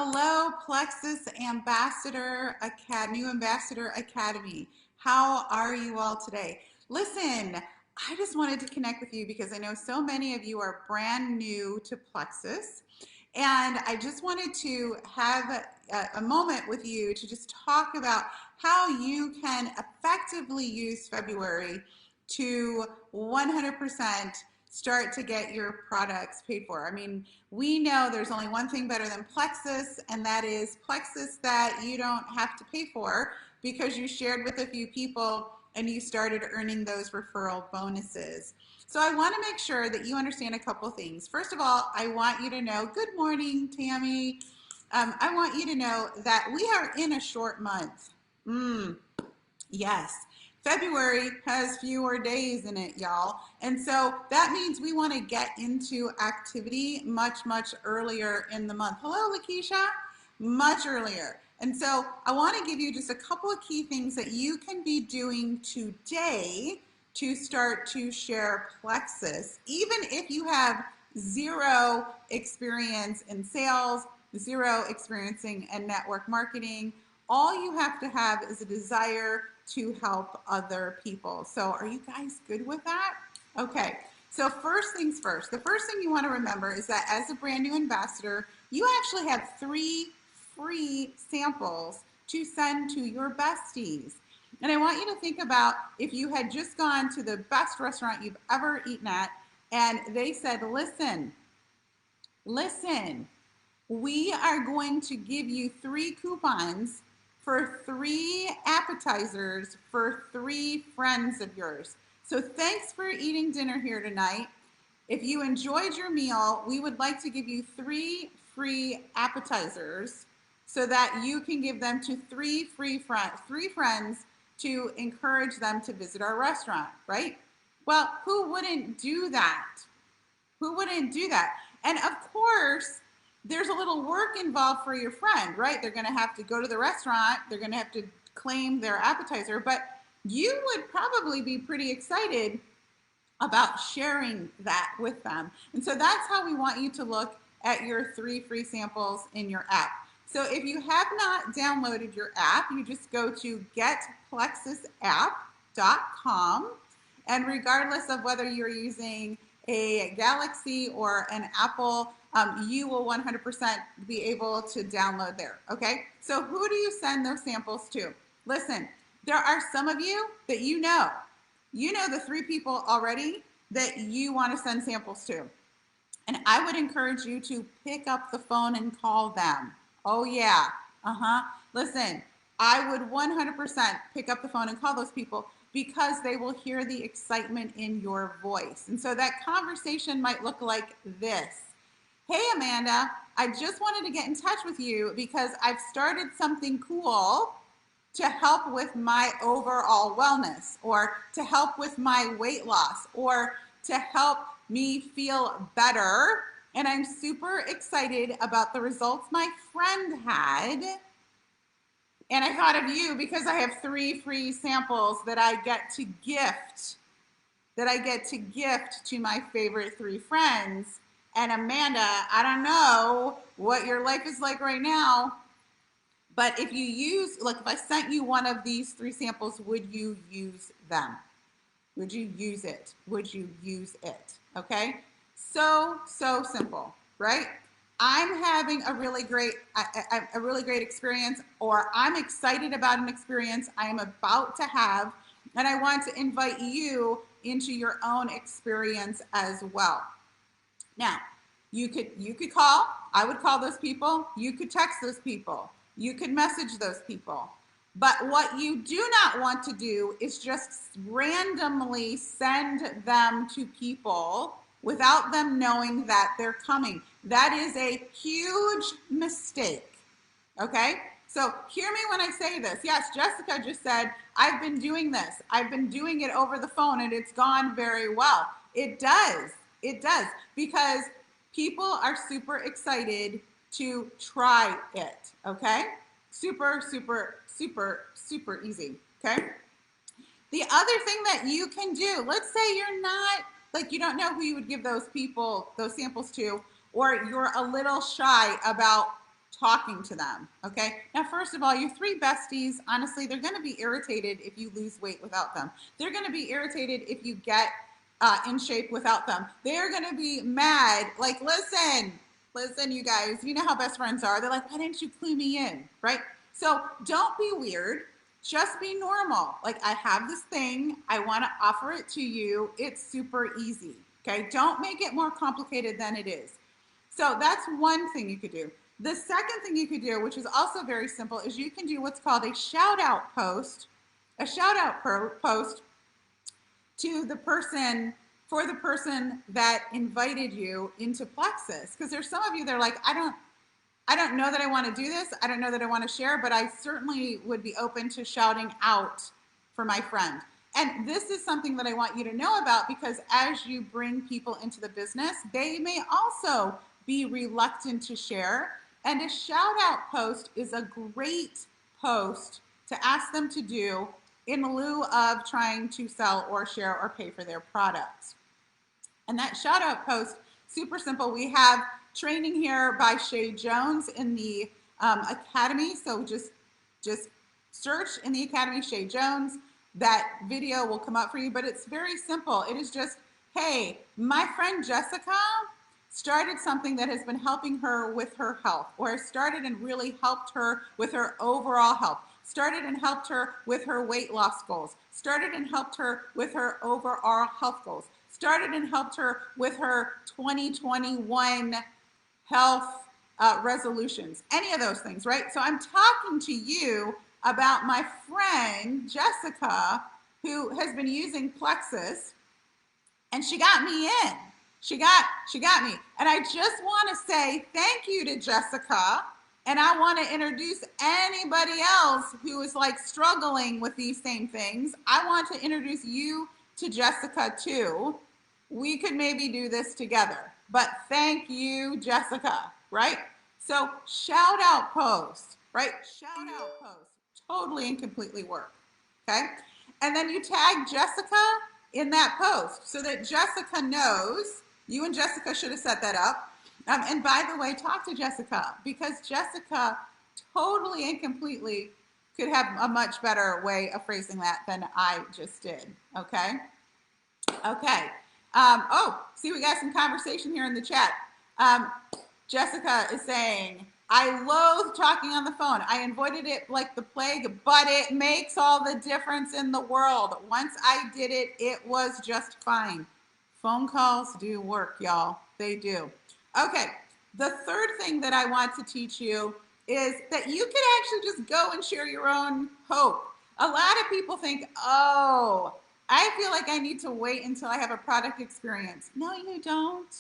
Hello, Plexus New Ambassador Academy. How are you all today? Listen, I just wanted to connect with you because I know so many of you are brand new to Plexus. And I just wanted to have a moment with you to just talk about how you can effectively use February to 100% start to get your products paid for. I mean, we know there's only one thing better than Plexus, and that is Plexus that you don't have to pay for because you shared with a few people and you started earning those referral bonuses. So I want to make sure that you understand a couple things. First of all, I want you to know, good morning, Tammy. I want you to know that we are in a short month. Yes. February has fewer days in it, y'all. And so that means we want to get into activity much, much earlier in the month. Hello, Lakeisha. Much earlier. And so I want to give you just a couple of key things that you can be doing today to start to share Plexus, even if you have zero experience in sales, zero experiencing in network marketing. All you have to have is a desire to help other people. So are you guys good with that? Okay, so first things first. The first thing you want to remember is that as a brand new ambassador, you actually have 3 free samples to send to your besties. And I want you to think about if you had just gone to the best restaurant you've ever eaten at and they said, listen, we are going to give you 3 coupons for 3 appetizers for 3 friends of yours. So thanks for eating dinner here tonight. If you enjoyed your meal, we would like to give you 3 free appetizers so that you can give them to 3 friends to encourage them to visit our restaurant, right? Well, who wouldn't do that? Who wouldn't do that? And of course, there's a little work involved for your friend, right? They're going to have to go to the restaurant. They're going to have to claim their appetizer, but you would probably be pretty excited about sharing that with them. And so that's how we want you to look at your 3 free samples in your app. So if you have not downloaded your app, you just go to getplexusapp.com. And regardless of whether you're using a Galaxy or an Apple, you will 100% be able to download there, okay? So who do you send those samples to? Listen, there are some of you that you know the 3 people already that you want to send samples to. And I would encourage you to pick up the phone and call them. Oh yeah, Listen, I would 100% pick up the phone and call those people because they will hear the excitement in your voice. And so that conversation might look like this. Hey, Amanda, I just wanted to get in touch with you because I've started something cool to help with my overall wellness or to help with my weight loss or to help me feel better. And I'm super excited about the results my friend had. And I thought of you because I have 3 free samples that I get to gift to my favorite 3 friends. And Amanda, I don't know what your life is like right now, but if you use, like if I sent you one of these 3 samples, would you use them? Would you use it? Would you use it? Okay? So simple, right? I'm having a really great experience, or I'm excited about an experience I am about to have, and I want to invite you into your own experience as well. Now, you could call. I would call those people. You could text those people. You could message those people. But what you do not want to do is just randomly send them to people without them knowing that they're coming. That is a huge mistake, okay? So hear me when I say this. Yes, Jessica just said, I've been doing this. I've been doing it over the phone and it's gone very well. It does, because people are super excited to try it, okay? Super easy, okay? The other thing that you can do, let's say you're not, like you don't know who you would give those samples to, or you're a little shy about talking to them, okay? Now, first of all, your three besties, honestly, they're gonna be irritated if you lose weight without them. They're gonna be irritated if you get in shape without them. They're gonna be mad, like, listen, you guys, you know how best friends are. They're like, why didn't you clue me in, right? So don't be weird, just be normal. Like, I have this thing, I wanna offer it to you, it's super easy, okay? Don't make it more complicated than it is. So that's one thing you could do. The second thing you could do, which is also very simple, is you can do what's called a shout out post, post to the person, for the person that invited you into Plexus. Because there's some of you that are like, I don't know that I want to do this. I don't know that I want to share, but I certainly would be open to shouting out for my friend. And this is something that I want you to know about, because as you bring people into the business, they may also be reluctant to share. And a shout out post is a great post to ask them to do in lieu of trying to sell or share or pay for their products. And that shout out post, super simple. We have training here by Shay Jones in the Academy. So just search in the Academy Shay Jones. That video will come up for you, but it's very simple. It is just, hey, my friend Jessica started something that has been helping her with her health, or started and really helped her with her overall health, started and helped her with her weight loss goals, started and helped her with her overall health goals, started and helped her with her 2021 health resolutions, any of those things, right? So I'm talking to you about my friend Jessica, who has been using Plexus, and she got me in. She got me. And I just want to say thank you to Jessica. And I want to introduce anybody else who is like struggling with these same things. I want to introduce you to Jessica too. We could maybe do this together. But thank you, Jessica, right? So shout out post, right? Shout out post. Totally and completely work, okay? And then you tag Jessica in that post so that Jessica knows. You and Jessica should have set that up. And by the way, talk to Jessica, because Jessica totally and completely could have a much better way of phrasing that than I just did, okay? Okay. Oh, see, we got some conversation here in the chat. Jessica is saying, I loathe talking on the phone. I avoided it like the plague, but it makes all the difference in the world. Once I did it, it was just fine. Phone calls do work, y'all. They do. Okay, the third thing that I want to teach you is that you can actually just go and share your own hope. A lot of people think, oh, I feel like I need to wait until I have a product experience. No, you don't.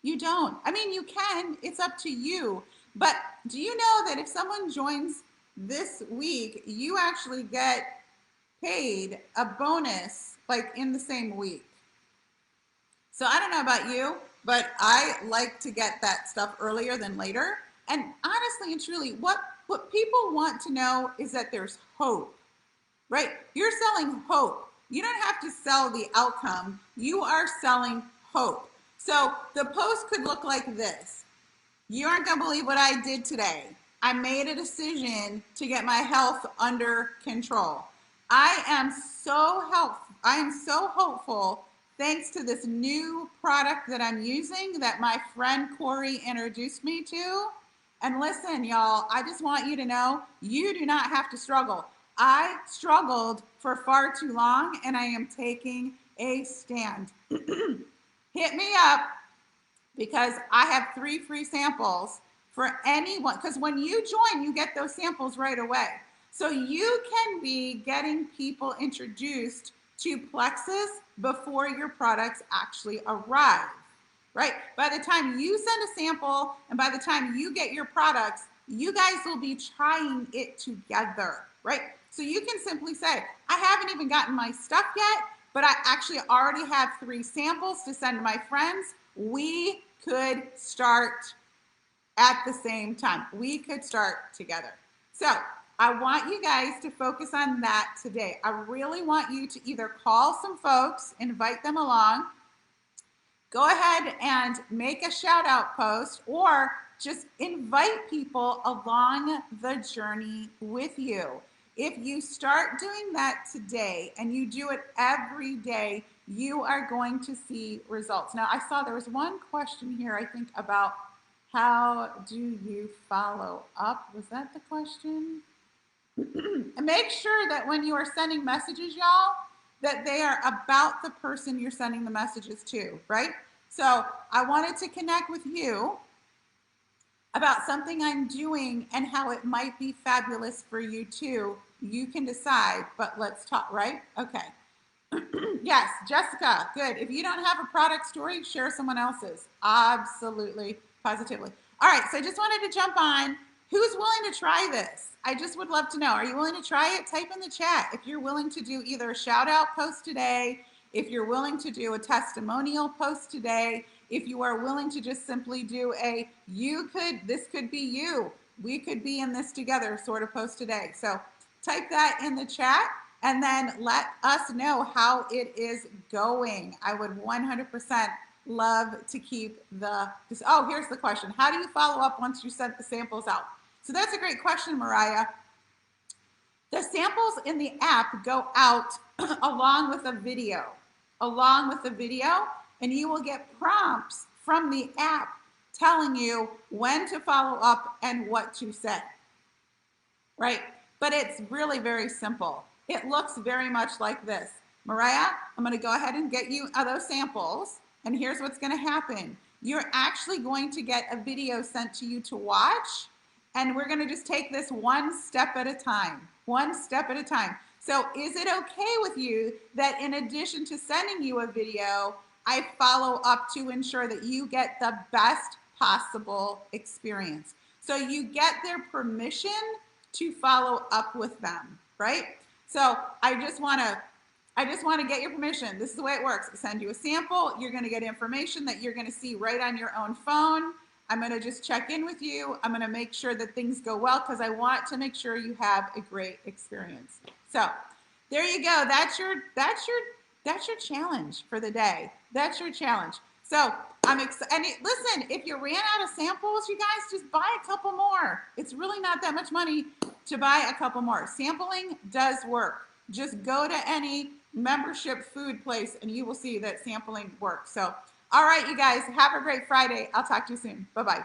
You don't. I mean, you can. It's up to you. But do you know that if someone joins this week, you actually get paid a bonus like in the same week? So I don't know about you, but I like to get that stuff earlier than later. And honestly and truly, what people want to know is that there's hope, right? You're selling hope. You don't have to sell the outcome. You are selling hope. So the post could look like this. You aren't gonna believe what I did today. I made a decision to get my health under control. I am so hopeful thanks to this new product that I'm using that my friend Corey introduced me to. And listen, y'all, I just want you to know, you do not have to struggle. I struggled for far too long, and I am taking a stand. Hit me up, because I have 3 free samples for anyone. Because when you join, you get those samples right away. So you can be getting people introduced to Plexus before your products actually arrive, right? By the time you send a sample and by the time you get your products, you guys will be trying it together, right? So you can simply say, I haven't even gotten my stuff yet, but I actually already have 3 samples to send to my friends. We could start at the same time. We could start together. So I want you guys to focus on that today. I really want you to either call some folks, invite them along, go ahead and make a shout out post, or just invite people along the journey with you. If you start doing that today and you do it every day, you are going to see results. Now, I saw there was one question here, I think, about how do you follow up? Was that the question? And make sure that when you are sending messages, y'all, that they are about the person you're sending the messages to, right? So I wanted to connect with you about something I'm doing and how it might be fabulous for you too. You can decide, but let's talk, right? Okay. Yes, Jessica, good. If you don't have a product story, share someone else's. Absolutely, positively. All right, so I just wanted to jump on. Who's willing to try this? I just would love to know. Are you willing to try it? Type in the chat if you're willing to do either a shout out post today, if you're willing to do a testimonial post today, if you are willing to just simply do a this could be you, we could be in this together sort of post today. So type that in the chat and then let us know how it is going. I would 100% love to keep oh, here's the question. How do you follow up once you sent the samples out? So that's a great question, Mariah. The samples in the app go out along with a video, and you will get prompts from the app telling you when to follow up and what to say, right? But it's really very simple. It looks very much like this. Mariah, I'm going to go ahead and get you those samples, and here's what's going to happen. You're actually going to get a video sent to you to watch, and we're going to just take this one step at a time, So is it okay with you that in addition to sending you a video, I follow up to ensure that you get the best possible experience? So you get their permission to follow up with them, right? So I just want to get your permission. This is the way it works. I send you a sample. You're going to get information that you're going to see right on your own phone. I'm going to just check in with you. I'm going to make sure that things go well because I want to make sure you have a great experience. So there you go. That's your challenge for the day. That's your challenge. So I'm excited. And listen, if you ran out of samples, you guys just buy a couple more. It's really not that much money to buy a couple more. Sampling does work. Just go to any membership food place and you will see that sampling works. So, all right, you guys, have a great Friday. I'll talk to you soon. Bye-bye.